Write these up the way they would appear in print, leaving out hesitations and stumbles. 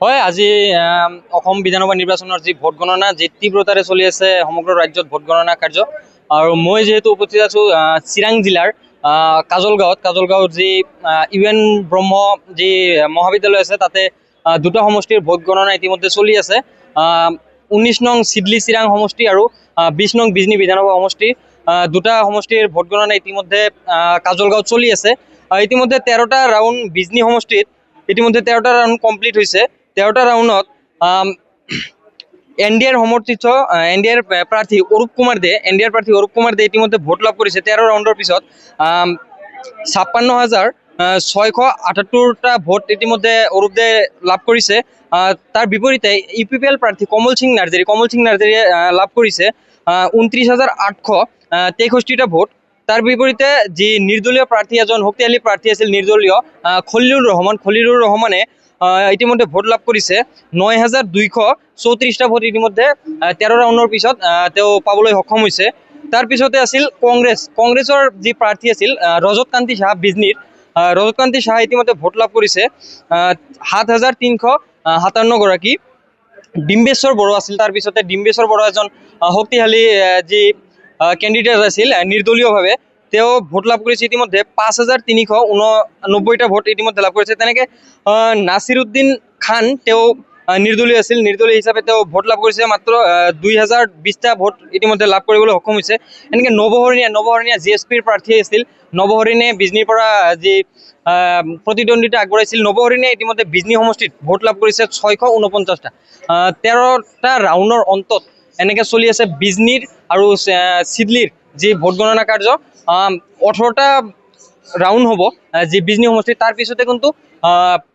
হয় আজি বিধানসভা নিৰ্বাচনৰ যি ভোট গণনা যি তীব্ৰতাৰে চলি আছে সমগ্ৰ ৰাজ্যত ভোট গণনা কাৰ্য আৰু মই যেহেতু উপস্থিত আছো চিৰাং জিলাৰ কাজলগাঁৱত যি ইউএন ব্ৰহ্ম যি মহাবিদ্যালয় আছে তাতে দুটা সমষ্টিৰ ভোট গণনা ইতিমধ্যে চলি আছে 19 নং চিডলি চিৰাং সমষ্টি আৰু 20 নং বিজনী বিধানসভা সমষ্টি দুটা সমষ্টিৰ ভোট গণনা ইতিমধ্যে কাজলগাঁৱত চলি আছে ইতিমধ্যে 13টা ৰাউণ্ড বিজনী সমষ্টিত ইতিমধ্যে 13টা ৰাউণ্ড কমপ্লিট হৈছে 13টা ৰাউণ্ডত এনডিএৰ সমৰ্থিত এনডিএৰ প্ৰাৰ্থী অৰূপ কুমাৰ দে ইতিমধ্যে ভোট লাভ কৰিছে 13 ৰাউণ্ডৰ পিছত 56,678টা ভোট ইতিমধ্যে অৰূপ দে লাভ কৰিছে তাৰ বিপৰীতে ইউপিপিএল প্ৰাৰ্থী কমল সিং নাৰ্জাৰীয়ে লাভ কৰিছে 29,863টা ভোট তাৰ বিপৰীতে যি নিৰ্দলীয় প্ৰাৰ্থী এজন শক্তিশালী প্ৰাৰ্থী আছিল নিৰ্দলীয় খলিলুৰ ৰহমানে ইতিমধ্যে ভোট লাভ কৰিছে 9,234টা ভোট ইতিমধ্যে 13 ৰাউণ্ডৰ পিছত তেওঁ পাবলৈ সক্ষম হৈছে তাৰ পিছতে আছিল কংগ্ৰেছৰ যি প্ৰাৰ্থী আছিল ৰজত কান্তি শাহ ইতিমধ্যে ভোট লাভ কৰিছে 7,357 গৰাকী ডিম্বেশ্বৰ বড়ো আছিল তাৰ পিছতে ডিম্বেশ্বৰ বড়ো এজন শক্তিশালী যি কেণ্ডিডেট আছিল নিৰ্দলীয়ভাৱে তেওঁ ভোট লাভ কৰিছে ইতিমধ্যে 5,389টা ভোট ইতিমধ্যে লাভ কৰিছে তেনেকৈ নাছিৰুদ্দিন খান তেওঁ নিৰ্দলীয় হিচাপে তেওঁ ভোট লাভ কৰিছে মাত্ৰ 2,020টা ভোট ইতিমধ্যে লাভ কৰিবলৈ সক্ষম হৈছে এনেকৈ নৱহৰণীয়া জিএছপিৰ প্ৰাৰ্থী আছিল নৱহৰণীয়ে বিজনীৰ পৰা যি প্ৰতিদ্বন্দ্বিতা আগবঢ়াইছিল নৱহৰণীয়ে ইতিমধ্যে বিজনী সমষ্টিত ভোট লাভ কৰিছে 649টা 13টা ৰাউণ্ডৰ অন্তত এনেকৈ চলি আছে বিজনীৰ আৰু চিডলিৰ যি ভোট গণনা কাৰ্য 18টা ৰাউণ্ড হ'ব যি বিজনী সমষ্টিত তাৰ পিছতে কিন্তু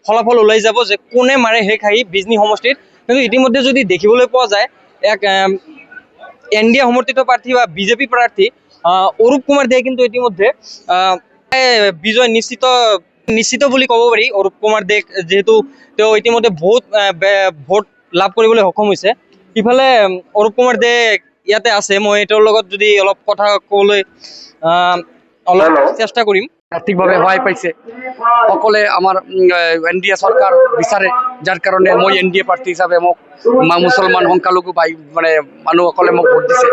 ফলাফল ওলাই যাব যে কোনে মাৰে হে খাই বিজনী সমষ্টিত কিন্তু ইতিমধ্যে যদি দেখিবলৈ পোৱা যায় এক এনডিএ সমৰ্থিত প্ৰাৰ্থী বা বিজেপি প্ৰাৰ্থী অৰূপ কুমাৰ দে কিন্তু ইতিমধ্যে বিজয় নিশ্চিত বুলি ক'ব পাৰি অৰূপ কুমাৰ দে যিহেতু তেওঁ ইতিমধ্যে বহুত ভোট লাভ কৰিবলৈ সক্ষম হৈছে ইফালে অৰূপ কুমাৰ দে ইয়াতে আছে মই তেওঁৰ লগত যদি অলপ কথা ক'বলৈ অলপ চেষ্টা কৰিম আৰ্থিকভাৱে সহায় পাইছে সকলে আমাৰ এনডিএ চৰকাৰ বিচাৰে যাৰ কাৰণে মই এনডিএ প্ৰাৰ্থী হিচাপে মোক মুছলমান সংখ্যালঘু মানুহসকলে মোক ভোট দিছে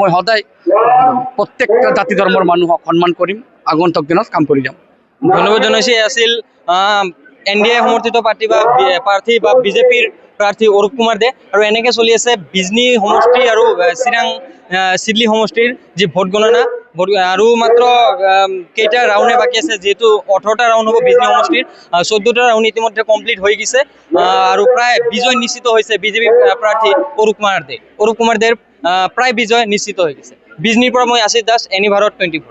মই সদায় প্ৰত্যেকটা জাতি ধৰ্মৰ মানুহক সন্মান কৰিম আগন্তুক দিনত কাম কৰি যাম ধন্যবাদ জনাইছে আছিল এনডিএ সমৰ্থিত প্ৰাৰ্থী বা বিজেপিৰ প্ৰাৰ্থী অৰূপ কুমাৰ দে আৰু এনেকৈ চলি আছে বিজনী সমষ্টি আৰু চিৰাং চিডলি সমষ্টিৰ যি ভোট গণনা আৰু মাত্ৰ কেইটা ৰাউণ্ডে বাকী আছে যিহেতু 18টা ৰাউণ্ড হ'ব বিজনী সমষ্টিৰ 14টা ৰাউণ্ড ইতিমধ্যে কমপ্লিট হৈ গৈছে আৰু প্ৰায় বিজয় নিশ্চিত হৈছে বিজেপি প্ৰাৰ্থী অৰূপ কুমাৰ দেৰ প্ৰায় বিজয় নিশ্চিত হৈ গৈছে বিজনীৰ পৰা মই আশিষ দাস এনি ভাৰত 24